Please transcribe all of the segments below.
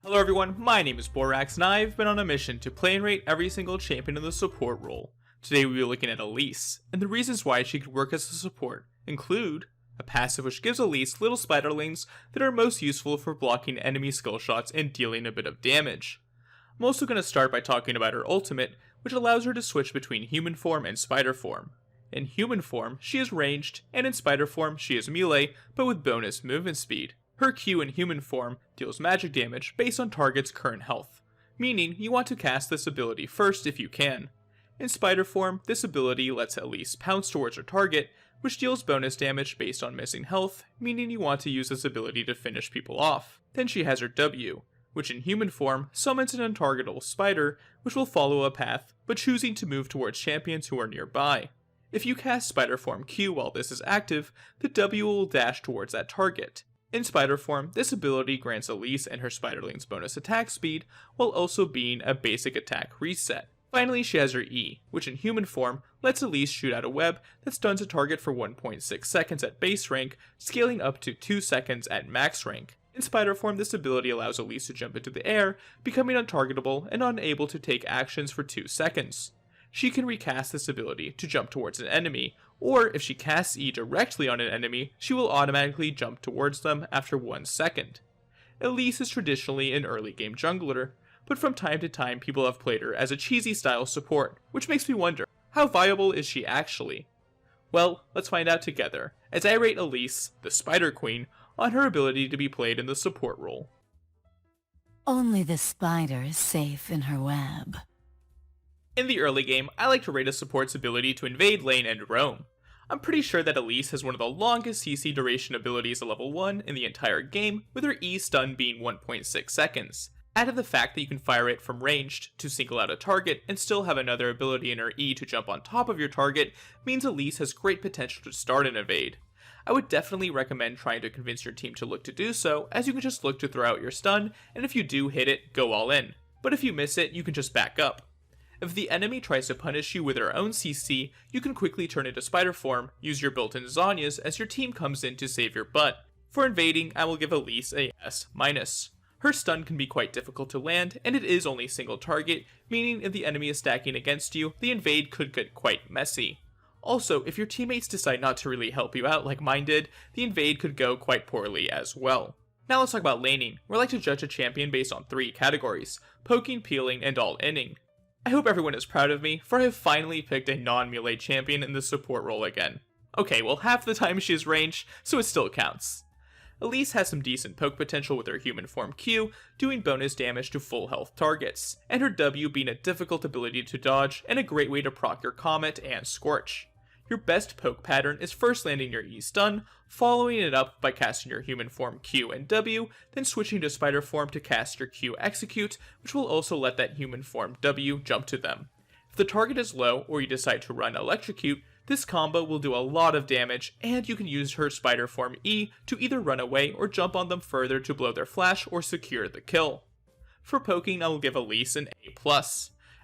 Hello everyone, my name is Borax and I've been on a mission to play and rate every single champion in the support role. Today we will be looking at Elise, and the reasons why she could work as a support include a passive which gives Elise little spiderlings that are most useful for blocking enemy skill shots and dealing a bit of damage. I'm also going to start by talking about her ultimate, which allows her to switch between human form and spider form. In human form, she is ranged, and in spider form, she is melee, but with bonus movement speed. Her Q in human form deals magic damage based on target's current health, meaning you want to cast this ability first if you can. In spider form, this ability lets Elise pounce towards her target, which deals bonus damage based on missing health, meaning you want to use this ability to finish people off. Then she has her W, which in human form summons an untargetable spider, which will follow a path, but choosing to move towards champions who are nearby. If you cast spider form Q while this is active, the W will dash towards that target. In spider form, this ability grants Elise and her spiderlings bonus attack speed, while also being a basic attack reset. Finally, she has her E, which in human form lets Elise shoot out a web that stuns a target for 1.6 seconds at base rank, scaling up to 2 seconds at max rank. In spider form, this ability allows Elise to jump into the air, becoming untargetable and unable to take actions for 2 seconds. She can recast this ability to jump towards an enemy, or if she casts E directly on an enemy, she will automatically jump towards them after 1 second. Elise is traditionally an early game jungler, but from time to time people have played her as a cheesy style support, which makes me wonder, how viable is she actually? Well, let's find out together, as I rate Elise, the Spider Queen, on her ability to be played in the support role. Only the spider is safe in her web. In the early game, I like to rate a support's ability to invade lane and roam. I'm pretty sure that Elise has one of the longest CC duration abilities at level 1 in the entire game, with her E stun being 1.6 seconds. Add to the fact that you can fire it from ranged to single out a target and still have another ability in her E to jump on top of your target means Elise has great potential to start an evade. I would definitely recommend trying to convince your team to look to do so, as you can just look to throw out your stun, and if you do hit it, go all in. But if you miss it, you can just back up. If the enemy tries to punish you with their own CC, you can quickly turn into spider form, use your built-in Zhonya's as your team comes in to save your butt. For invading, I will give Elise a S-. Her stun can be quite difficult to land, and it is only single target, meaning if the enemy is stacking against you, the invade could get quite messy. Also, if your teammates decide not to really help you out like mine did, the invade could go quite poorly as well. Now let's talk about laning, where I like to judge a champion based on 3 categories: poking, peeling, and all-inning. I hope everyone is proud of me, for I have finally picked a non-melee champion in the support role again. Okay, well half the time she is ranged, so it still counts. Elise has some decent poke potential with her human form Q, doing bonus damage to full health targets, and her W being a difficult ability to dodge and a great way to proc your Comet and Scorch. Your best poke pattern is first landing your E stun, following it up by casting your human form Q and W, then switching to spider form to cast your Q execute, which will also let that human form W jump to them. If the target is low or you decide to run electrocute, this combo will do a lot of damage, and you can use her spider form E to either run away or jump on them further to blow their flash or secure the kill. For poking, I will give Elise an A+.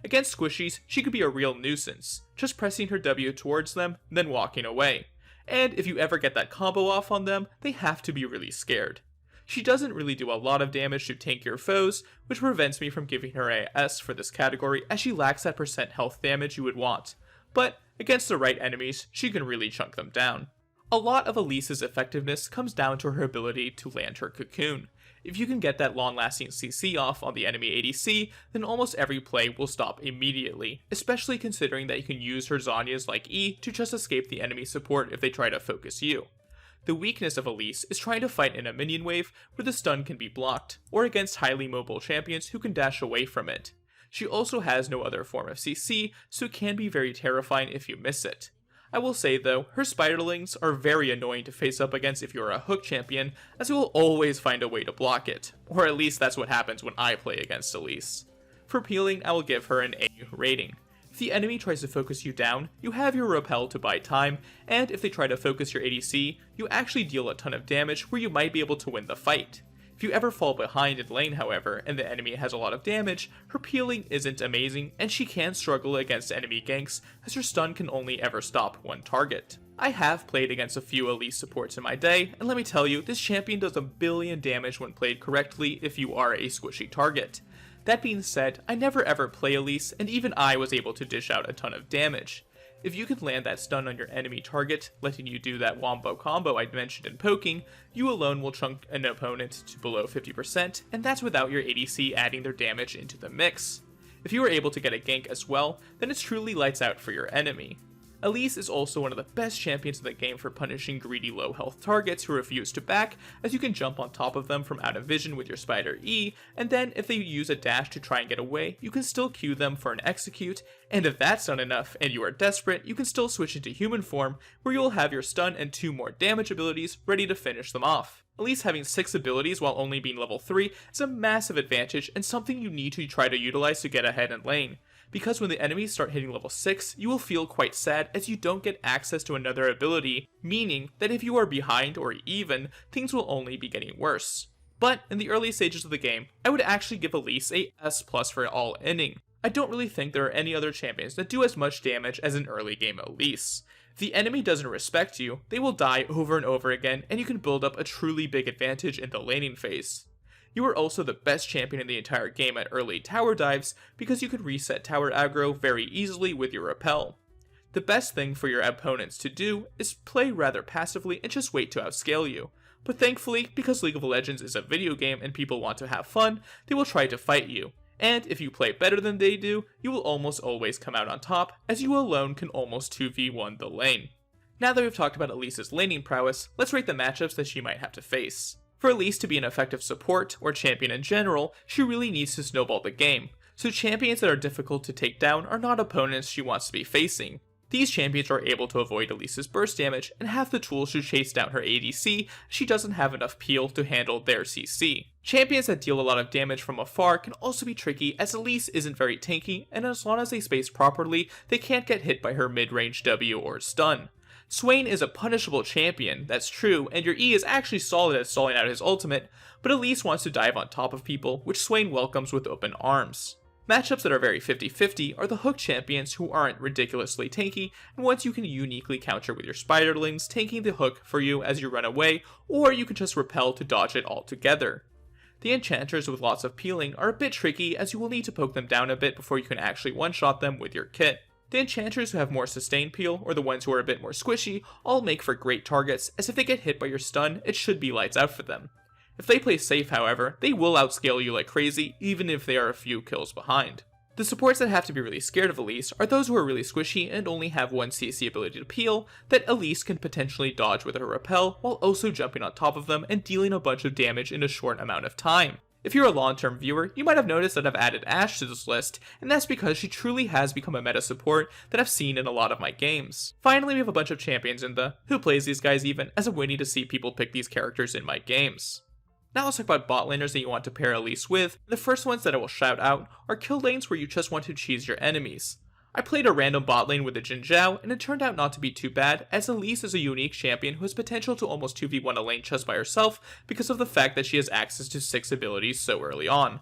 Against squishies, she could be a real nuisance, just pressing her W towards them, then walking away. And if you ever get that combo off on them, they have to be really scared. She doesn't really do a lot of damage to tankier foes, which prevents me from giving her a S for this category, as she lacks that % health damage you would want. But against the right enemies, she can really chunk them down. A lot of Elise's effectiveness comes down to her ability to land her cocoon. If you can get that long-lasting CC off on the enemy ADC, then almost every play will stop immediately, especially considering that you can use her Zhonya's like E to just escape the enemy support if they try to focus you. The weakness of Elise is trying to fight in a minion wave where the stun can be blocked, or against highly mobile champions who can dash away from it. She also has no other form of CC, so it can be very terrifying if you miss it. I will say though, her spiderlings are very annoying to face up against if you're a hook champion, as you will always find a way to block it, or at least that's what happens when I play against Elise. For peeling, I will give her an A rating. If the enemy tries to focus you down, you have your repel to buy time, and if they try to focus your ADC, you actually deal a ton of damage where you might be able to win the fight. If you ever fall behind in lane, however, and the enemy has a lot of damage, her peeling isn't amazing, and she can struggle against enemy ganks, as her stun can only ever stop one target. I have played against a few Elise supports in my day, and let me tell you, this champion does a billion damage when played correctly if you are a squishy target. That being said, I never ever play Elise, and even I was able to dish out a ton of damage. If you can land that stun on your enemy target, letting you do that wombo combo I mentioned in poking, you alone will chunk an opponent to below 50%, and that's without your ADC adding their damage into the mix. If you are able to get a gank as well, then it's truly lights out for your enemy. Elise is also one of the best champions in the game for punishing greedy low health targets who refuse to back, as you can jump on top of them from out of vision with your spider E, and then if they use a dash to try and get away, you can still Q them for an execute, and if that's not enough and you are desperate, you can still switch into human form, where you will have your stun and 2 more damage abilities ready to finish them off. Elise having 6 abilities while only being level 3 is a massive advantage and something you need to try to utilize to get ahead in lane. Because when the enemies start hitting level 6, you will feel quite sad as you don't get access to another ability, meaning that if you are behind or even, things will only be getting worse. But in the early stages of the game, I would actually give Elise a S+ for all inning. I don't really think there are any other champions that do as much damage as an early game Elise. If the enemy doesn't respect you, they will die over and over again, and you can build up a truly big advantage in the laning phase. You are also the best champion in the entire game at early tower dives because you can reset tower aggro very easily with your repel. The best thing for your opponents to do is play rather passively and just wait to outscale you. But thankfully, because League of Legends is a video game and people want to have fun, they will try to fight you. And if you play better than they do, you will almost always come out on top, as you alone can almost 2v1 the lane. Now that we've talked about Elise's laning prowess, let's rate the matchups that she might have to face. For Elise to be an effective support, or champion in general, she really needs to snowball the game, so champions that are difficult to take down are not opponents she wants to be facing. These champions are able to avoid Elise's burst damage and have the tools to chase down her ADC, as she doesn't have enough peel to handle their CC. Champions that deal a lot of damage from afar can also be tricky, as Elise isn't very tanky, and as long as they space properly, they can't get hit by her mid-range W or stun. Swain is a punishable champion, that's true, and your E is actually solid at stalling out his ultimate, but Elise wants to dive on top of people, which Swain welcomes with open arms. Matchups that are very 50-50 are the hook champions who aren't ridiculously tanky, and ones you can uniquely counter with your spiderlings tanking the hook for you as you run away, or you can just repel to dodge it altogether. The enchanters with lots of peeling are a bit tricky, as you will need to poke them down a bit before you can actually one-shot them with your kit. The enchanters who have more sustained peel, or the ones who are a bit more squishy, all make for great targets, as if they get hit by your stun, it should be lights out for them. If they play safe, however, they will outscale you like crazy, even if they are a few kills behind. The supports that have to be really scared of Elise are those who are really squishy and only have one CC ability to peel, that Elise can potentially dodge with her repel, while also jumping on top of them and dealing a bunch of damage in a short amount of time. If you're a long-term viewer, you might have noticed that I've added Ashe to this list, and that's because she truly has become a meta support that I've seen in a lot of my games. Finally, we have a bunch of champions in the who plays these guys even, as I'm waiting to see people pick these characters in my games. Now let's talk about bot laners that you want to pair Elise with. The first ones that I will shout out are kill lanes where you just want to cheese your enemies. I played a random bot lane with a Jin Zhao, and it turned out not to be too bad, as Elise is a unique champion who has potential to almost 2v1 a lane just by herself because of the fact that she has access to 6 abilities so early on.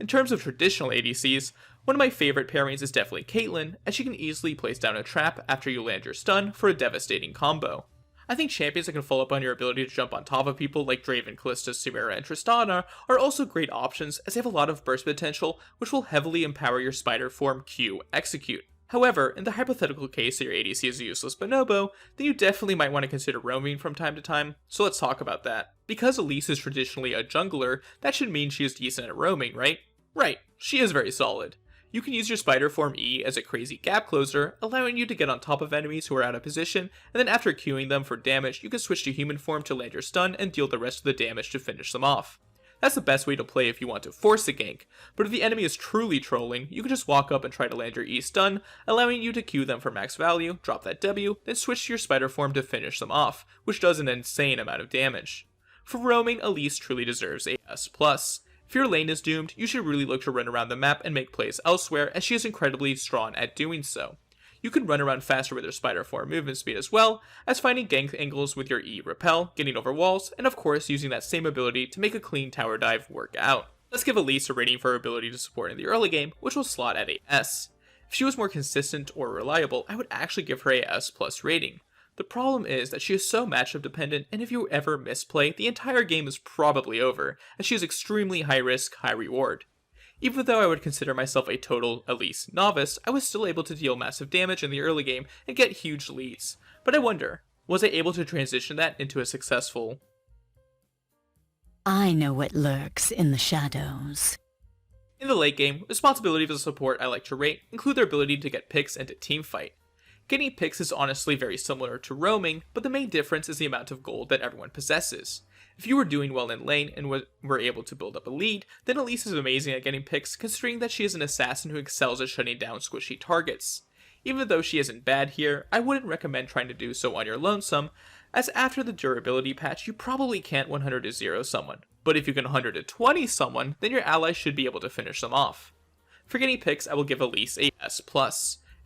In terms of traditional ADCs, one of my favorite pairings is definitely Caitlyn, as she can easily place down a trap after you land your stun for a devastating combo. I think champions that can follow up on your ability to jump on top of people like Draven, Kalista, Samira, and Tristana are also great options, as they have a lot of burst potential, which will heavily empower your spider form Q execute. However, in the hypothetical case that your ADC is a useless bonobo, then you definitely might want to consider roaming from time to time, so let's talk about that. Because Elise is traditionally a jungler, that should mean she is decent at roaming, right? Right, she is very solid. You can use your spider form E as a crazy gap closer, allowing you to get on top of enemies who are out of position, and then after queuing them for damage, you can switch to human form to land your stun and deal the rest of the damage to finish them off. That's the best way to play if you want to force a gank, but if the enemy is truly trolling, you can just walk up and try to land your E stun, allowing you to queue them for max value, drop that W, then switch to your spider form to finish them off, which does an insane amount of damage. For roaming, Elise truly deserves a S+. If your lane is doomed, you should really look to run around the map and make plays elsewhere, as she is incredibly strong at doing so. You can run around faster with your spider form movement speed as well, as finding gank angles with your E repel, getting over walls, and of course using that same ability to make a clean tower dive work out. Let's give Elise a rating for her ability to support in the early game, which will slot at a S. If she was more consistent or reliable, I would actually give her a S+ rating. The problem is that she is so matchup dependent, and if you ever misplay, the entire game is probably over, as she is extremely high risk, high reward. Even though I would consider myself a total Elise novice, I was still able to deal massive damage in the early game and get huge leads. But I wonder, was I able to transition that into a successful... I know what lurks in the shadows. In the late game, responsibility of the support I like to rate include their ability to get picks and to teamfight. Getting picks is honestly very similar to roaming, but the main difference is the amount of gold that everyone possesses. If you were doing well in lane and were able to build up a lead, then Elise is amazing at getting picks considering that she is an assassin who excels at shutting down squishy targets. Even though she isn't bad here, I wouldn't recommend trying to do so on your lonesome, as after the durability patch you probably can't 100-0 someone, but if you can 120 someone, then your allies should be able to finish them off. For getting picks, I will give Elise a S+.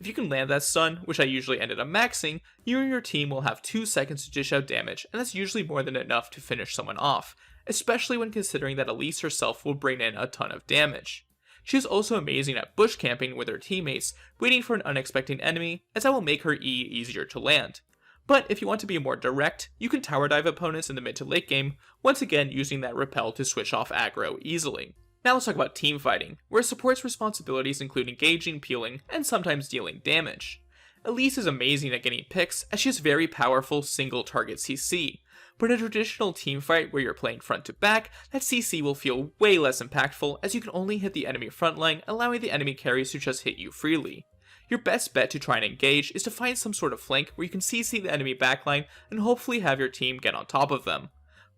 If you can land that stun, which I usually ended up maxing, you and your team will have 2 seconds to dish out damage, and that's usually more than enough to finish someone off, especially when considering that Elise herself will bring in a ton of damage. She is also amazing at bush camping with her teammates, waiting for an unexpected enemy, as that will make her E easier to land. But if you want to be more direct, you can tower dive opponents in the mid to late game, once again using that repel to switch off aggro easily. Now let's talk about team fighting, where support's responsibilities include engaging, peeling, and sometimes dealing damage. Elise is amazing at getting picks, as she has very powerful single target CC, but in a traditional team fight where you're playing front to back, that CC will feel way less impactful as you can only hit the enemy front line, allowing the enemy carries to just hit you freely. Your best bet to try and engage is to find some sort of flank where you can CC the enemy backline and hopefully have your team get on top of them.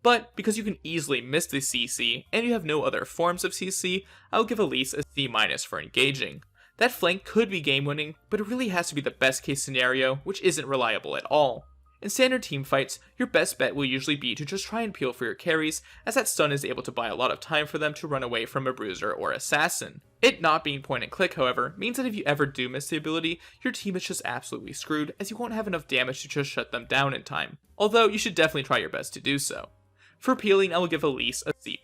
But because you can easily miss the CC and you have no other forms of CC, I'll give Elise a C- for engaging. That flank could be game winning, but it really has to be the best case scenario, which isn't reliable at all. In standard team fights, your best bet will usually be to just try and peel for your carries, as that stun is able to buy a lot of time for them to run away from a bruiser or assassin. It not being point and click, however, means that if you ever do miss the ability, your team is just absolutely screwed, as you won't have enough damage to just shut them down in time, although you should definitely try your best to do so. For peeling, I will give Elise a C+.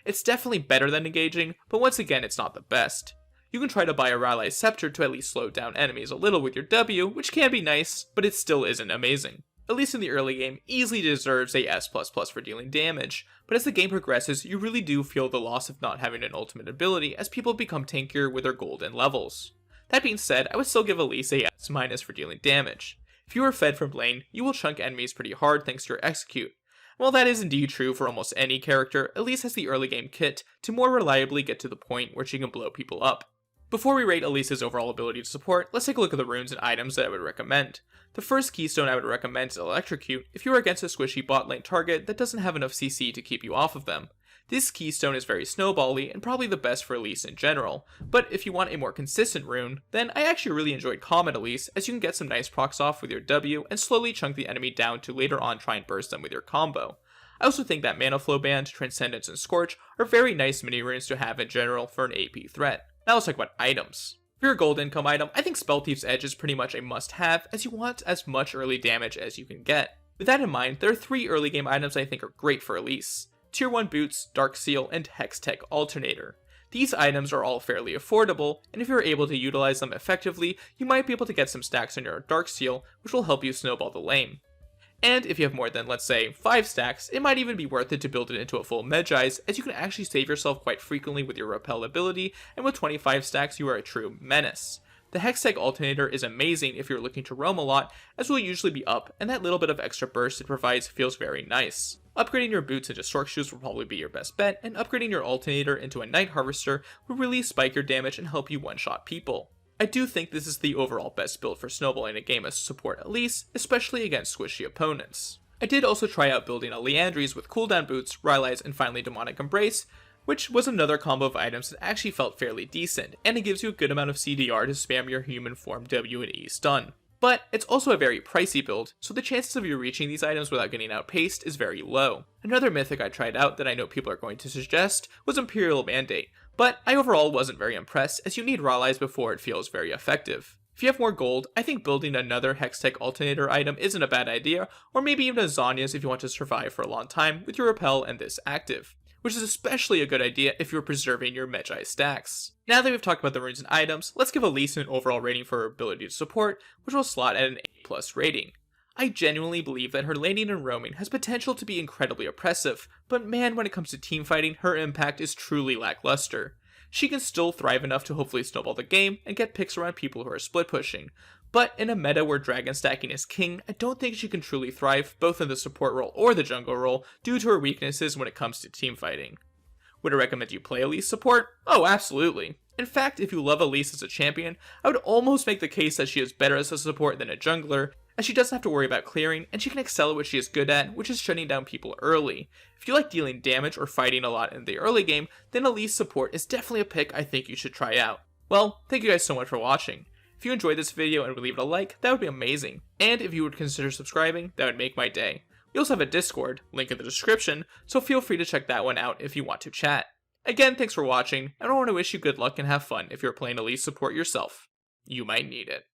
It's definitely better than engaging, but once again it's not the best. You can try to buy a Raleigh Scepter to at least slow down enemies a little with your W, which can be nice, but it still isn't amazing. Elise in the early game easily deserves a S++ for dealing damage, but as the game progresses, you really do feel the loss of not having an ultimate ability as people become tankier with their golden levels. That being said, I would still give Elise a S- for dealing damage. If you are fed from lane, you will chunk enemies pretty hard thanks to your execute. While that is indeed true for almost any character, Elise has the early game kit to more reliably get to the point where she can blow people up. Before we rate Elise's overall ability to support, let's take a look at the runes and items that I would recommend. The first keystone I would recommend is Electrocute if you are against a squishy bot lane target that doesn't have enough CC to keep you off of them. This keystone is very snowbally and probably the best for Elise in general, but if you want a more consistent rune, then I actually really enjoyed Comet Elise, as you can get some nice procs off with your W and slowly chunk the enemy down to later on try and burst them with your combo. I also think that Mana Flow Band, Transcendence, and Scorch are very nice mini runes to have in general for an AP threat. Now let's talk about items. For your gold income item, I think Spell Thief's Edge is pretty much a must-have, as you want as much early damage as you can get. With that in mind, there are 3 early game items I think are great for Elise. Tier 1 Boots, Dark Seal, and Hex Tech Alternator. These items are all fairly affordable, and if you're able to utilize them effectively, you might be able to get some stacks on your Dark Seal, which will help you snowball the lane. And if you have more than, let's say, 5 stacks, it might even be worth it to build it into a full Medjais, as you can actually save yourself quite frequently with your Repel ability, and with 25 stacks you are a true menace. The Hextech Alternator is amazing if you're looking to roam a lot, as will usually be up, and that little bit of extra burst it provides feels very nice. Upgrading your boots into Stork Shoes will probably be your best bet, and upgrading your Alternator into a Night Harvester will really spike your damage and help you one-shot people. I do think this is the overall best build for snowballing a game as support Elise, especially against squishy opponents. I did also try out building a Leandries with cooldown boots, Rylai's, and finally Demonic Embrace, which was another combo of items that actually felt fairly decent, and it gives you a good amount of CDR to spam your human form W and E stun. But it's also a very pricey build, so the chances of you reaching these items without getting outpaced is very low. Another mythic I tried out that I know people are going to suggest was Imperial Mandate, but I overall wasn't very impressed, as you need Rallies before it feels very effective. If you have more gold, I think building another Hextech Alternator item isn't a bad idea, or maybe even a Zhonya's if you want to survive for a long time with your Repel and this active, which is especially a good idea if you're preserving your Medjai stacks. Now that we've talked about the runes and items, let's give Elise an overall rating for her ability to support, which will slot at an A+ rating. I genuinely believe that her laning and roaming has potential to be incredibly oppressive, but man, when it comes to teamfighting, her impact is truly lackluster. She can still thrive enough to hopefully snowball the game and get picks around people who are split pushing, but in a meta where dragon stacking is king, I don't think she can truly thrive both in the support role or the jungle role due to her weaknesses when it comes to teamfighting. Would I recommend you play Elise Support? Oh, absolutely. In fact, if you love Elise as a champion, I would almost make the case that she is better as a support than a jungler, as she doesn't have to worry about clearing, and she can excel at what she is good at, which is shutting down people early. If you like dealing damage or fighting a lot in the early game, then Elise Support is definitely a pick I think you should try out. Well, thank you guys so much for watching. If you enjoyed this video and would leave it a like, that would be amazing. And if you would consider subscribing, that would make my day. We also have a Discord, link in the description, so feel free to check that one out if you want to chat. Again, thanks for watching, and I want to wish you good luck and have fun if you're playing Elise Support yourself. You might need it.